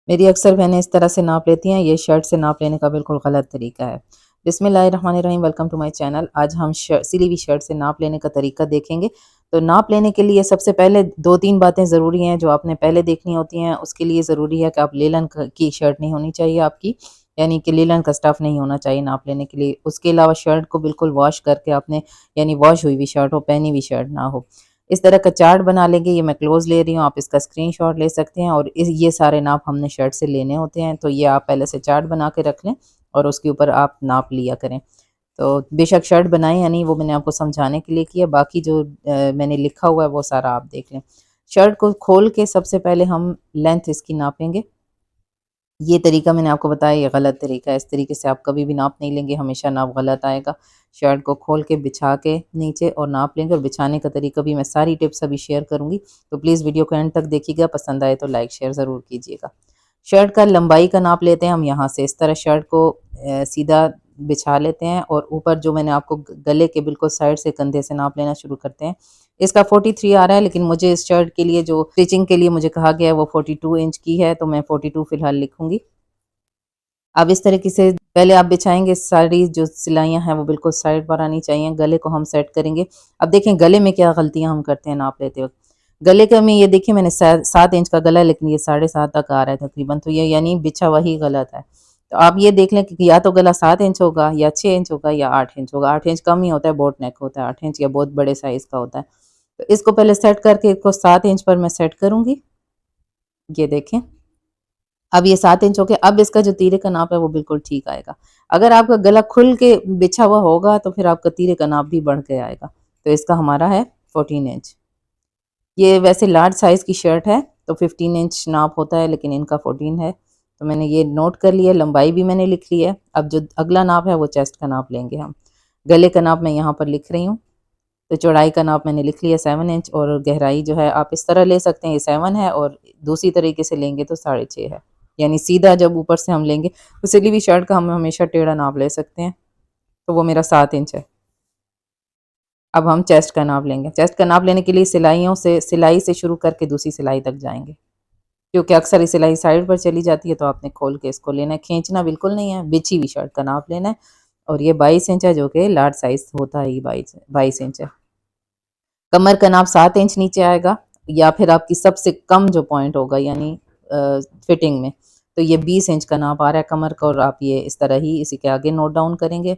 मेरी अक्सर बहनें इस तरह से नाप लेती हैं, ये शर्ट से नाप लेने का बिल्कुल गलत तरीका है। बिस्मिल्लाहिर्रहमानिर्रहीम, वेलकम टू माय चैनल। आज हम सिली हुई शर्ट से नाप लेने का तरीका देखेंगे। तो नाप लेने के लिए सबसे पहले 2-3 बातें ज़रूरी हैं जो आपने पहले देखनी होती हैं। उसके लिए ज़रूरी है कि आप लेलन की शर्ट नहीं होनी चाहिए आपकी, यानी कि लेलन का स्टफ़ नहीं होना चाहिए नाप लेने के लिए। उसके अलावा शर्ट को बिल्कुल वॉश करके आपने, यानी वॉश हुई हुई शर्ट हो, पहनी हुई शर्ट ना हो। इस तरह का चार्ट बना लेंगे। ये मैं क्लोज ले रही हूँ, आप इसका स्क्रीनशॉट ले सकते हैं। और ये सारे नाप हमने शर्ट से लेने होते हैं, तो ये आप पहले से चार्ट बना के रख लें और उसके ऊपर आप नाप लिया करें। तो बेशक शर्ट बनाएं या नहीं, वो मैंने आपको समझाने के लिए किया। बाकी जो मैंने लिखा हुआ है वो सारा आप देख लें। शर्ट को खोल के सबसे पहले हम लेंथ इसकी नापेंगे। ये तरीका मैंने आपको बताया, ये गलत तरीका है। इस तरीके से आप कभी भी नाप नहीं लेंगे, हमेशा नाप गलत आएगा। शर्ट को खोल के बिछा के नीचे और नाप लेंगे, और बिछाने का तरीका भी मैं सारी टिप्स अभी शेयर करूंगी। तो प्लीज़ वीडियो को एंड तक देखिएगा, पसंद आए तो लाइक शेयर ज़रूर कीजिएगा। शर्ट का लंबाई का नाप लेते हैं हम यहाँ से। इस तरह शर्ट को सीधा बिछा लेते हैं, और ऊपर जो मैंने आपको गले के बिल्कुल साइड से कंधे से नाप लेना शुरू करते हैं। इसका 43 आ रहा है, लेकिन मुझे इस शर्ट के लिए जो स्टिचिंग के लिए मुझे कहा गया है वो 42 इंच की है, तो मैं 42 फिलहाल लिखूंगी। अब इस तरीके से पहले आप बिछाएंगे, सारी जो सिलाइयाँ हैं वो बिल्कुल साइड पर आनी चाहिए। गले को हम सेट करेंगे। अब देखें गले में क्या गलतियाँ हम करते हैं नाप लेते वक्त। गले का में ये देखिए, मैंने 7 इंच का गला है, लेकिन ये 7.5 तक आ रहा है तकरीबन, तो ये यानी बिछा वही गलत है। तो आप ये देख लें कि या तो गला 7 इंच होगा, या 6 इंच होगा, या 8 इंच होगा। 8 इंच कम ही होता है, बोट नेक होता है 8 इंच, या बहुत बड़े साइज़ का होता है। तो इसको पहले सेट करके इसको 7 इंच पर मैं सेट करूँगी। ये देखें, अब ये 7 इंच हो गया। अब इसका जो तीरे का नाप है वो बिल्कुल ठीक आएगा। अगर आपका गला खुल के बिछा हुआ होगा तो फिर आपका तीरे का नाप भी बढ़ के आएगा। तो इसका हमारा है 14 इंच। ये वैसे लार्ज साइज़ की शर्ट है तो 15 इंच नाप होता है, लेकिन इनका 14 है। तो मैंने ये नोट कर लिया, लंबाई भी मैंने लिख ली है। अब जो अगला नाप है वो चेस्ट का नाप लेंगे हम। गले का नाप मैं यहाँ पर लिख रही हूँ। तो चौड़ाई का नाप मैंने लिख लिया 7 इंच, और गहराई जो है आप इस तरह ले सकते हैं, ये 7 है, और दूसरी तरीके से लेंगे तो 6.5 है। यानी सीधा जब ऊपर से हम लेंगे तो सिली हुई शर्ट का हम हमेशा टेढ़ा नाप ले सकते हैं। तो वो मेरा 7 इंच है। अब हम चेस्ट का नाप लेंगे। चेस्ट का नाप लेने के लिए सिलाई से शुरू करके दूसरी सिलाई तक जाएंगे, क्योंकि अक्सर ये सिलाई साइड पर चली जाती है, तो आपने खोल के इसको लेना है। खींचना बिल्कुल नहीं है, बिछी हुई शर्ट का नाप लेना है। और ये 22 इंच है, जो कि लार्ज साइज होता है, ये 22 इंच है। कमर का नाप 7 इंच नीचे आएगा, या फिर आपकी सबसे कम जो पॉइंट होगा, यानी फिटिंग में, तो ये 20 इंच का नाप आ रहा है कमर का। और आप ये इस तरह ही इसी के आगे नोट डाउन करेंगे।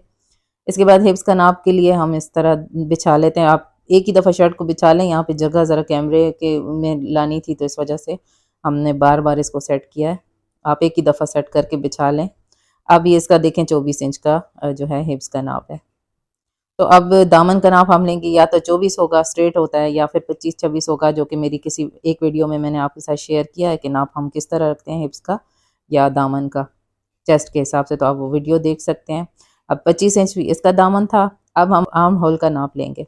इसके बाद हिप्स का नाप के लिए हम इस तरह बिछा लेते हैं। आप एक ही दफ़ा शर्ट को बिछा लें। यहाँ पे जगह ज़रा कैमरे के में लानी थी, तो इस वजह से हमने बार बार इसको सेट किया है। आप एक ही दफ़ा सेट करके बिछा लें। अब ये इसका देखें 24 इंच का जो है हिप्स का नाप है। तो अब दामन का नाप हम लेंगे, या तो 24 होगा स्ट्रेट होता है, या फिर 25-26 होगा, जो कि मेरी किसी एक वीडियो में मैंने आपके साथ शेयर किया है कि नाप हम किस तरह रखते हैं हिप्स का या दामन का चेस्ट के हिसाब से। तो आप वो वीडियो देख सकते हैं। अब 25 इंच भी इसका दामन था। अब हम आर्म होल का नाप लेंगे।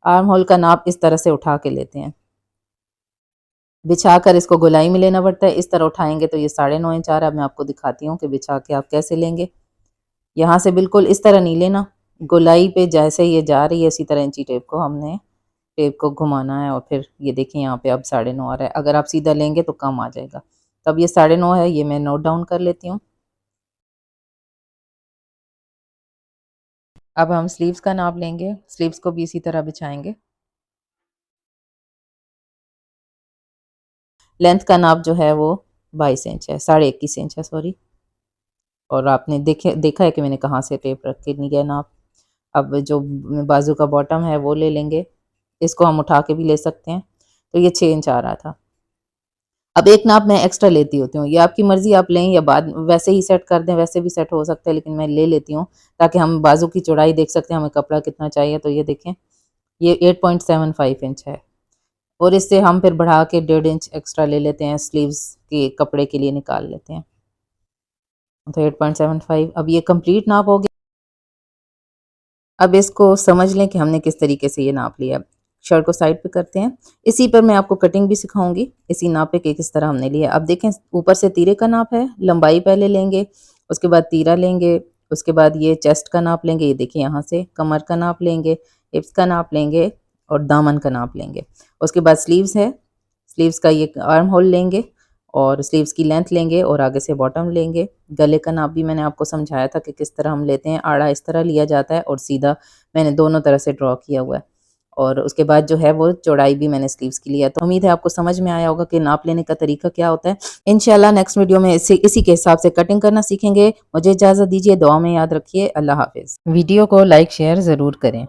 आर्म होल का नाप इस तरह से उठा के लेते हैं, बिछा कर इसको गोलाई में लेना पड़ता है। इस तरह उठाएंगे तो ये 9.5 इंच आ रहा है। मैं आपको दिखाती हूँ कि बिछा के आप कैसे लेंगे। यहाँ से बिल्कुल इस तरह नहीं लेना, गोलाई पे जैसे ये जा रही है इसी तरह इंची टेप को हमने टेप को घुमाना है। और फिर ये देखिए यहाँ पे अब 9.5 आ रहा है। अगर आप सीधा लेंगे तो कम आ जाएगा। तब ये 9.5 है, ये मैं नोट डाउन कर लेती हूँ। अब हम स्लीव्स का नाप लेंगे। स्लीव्स को भी इसी तरह बिछाएंगे। लेंथ का नाप जो है वो 22 इंच है, 21.5 इंच है, सॉरी। और आपने देखा है कि मैंने कहाँ से टेप रख के लिया नाप। अब जो बाजू का बॉटम है वो ले लेंगे। इसको हम उठा के भी ले सकते हैं। तो ये 6 इंच आ रहा था। अब एक नाप मैं एक्स्ट्रा लेती होती हूँ, ये आपकी मर्जी, आप लें या बाद वैसे ही सेट कर दें, वैसे भी सेट हो सकता है, लेकिन मैं ले लेती हूँ ताकि हम बाजू की चौड़ाई देख सकते हैं, हमें कपड़ा कितना चाहिए। तो ये देखें, ये 8.75 इंच है। और इससे हम फिर बढ़ा के 1.5 इंच एक्स्ट्रा ले लेते हैं, स्लीव्स के कपड़े के लिए निकाल लेते हैं। तो 8.75, अब ये कंप्लीट नाप हो गया। अब इसको समझ लें कि हमने किस तरीके से ये नाप लिया। शर्ट को साइड पे करते हैं। इसी पर मैं आपको कटिंग भी सिखाऊंगी, इसी नापे के किस तरह हमने लिया। अब देखें, ऊपर से तीरे का नाप है, लंबाई पहले लेंगे, उसके बाद तीरा लेंगे, उसके बाद ये चेस्ट का नाप लेंगे, ये देखिए यहाँ से कमर का नाप लेंगे, हिप्स का नाप लेंगे, और दामन का नाप लेंगे। उसके बाद स्लीव्स है, स्लीव्स का ये आर्म होल लेंगे, और स्लीव्स की लेंथ लेंगे और आगे से बॉटम लेंगे। गले का नाप भी मैंने आपको समझाया था कि किस तरह हम लेते हैं। आड़ा इस तरह लिया जाता है और सीधा मैंने दोनों तरह से ड्रॉ किया हुआ है। और उसके बाद जो है वो चौड़ाई भी मैंने स्लीव्स की लिया। तो उम्मीद है आपको समझ में आया होगा कि नाप लेने का तरीका क्या होता है। इंशाल्लाह नेक्स्ट वीडियो में इसी के हिसाब से कटिंग करना सीखेंगे। मुझे इजाज़त दीजिए, दुआ में याद रखिए। अल्लाह हाफिज़। वीडियो को लाइक शेयर ज़रूर करें।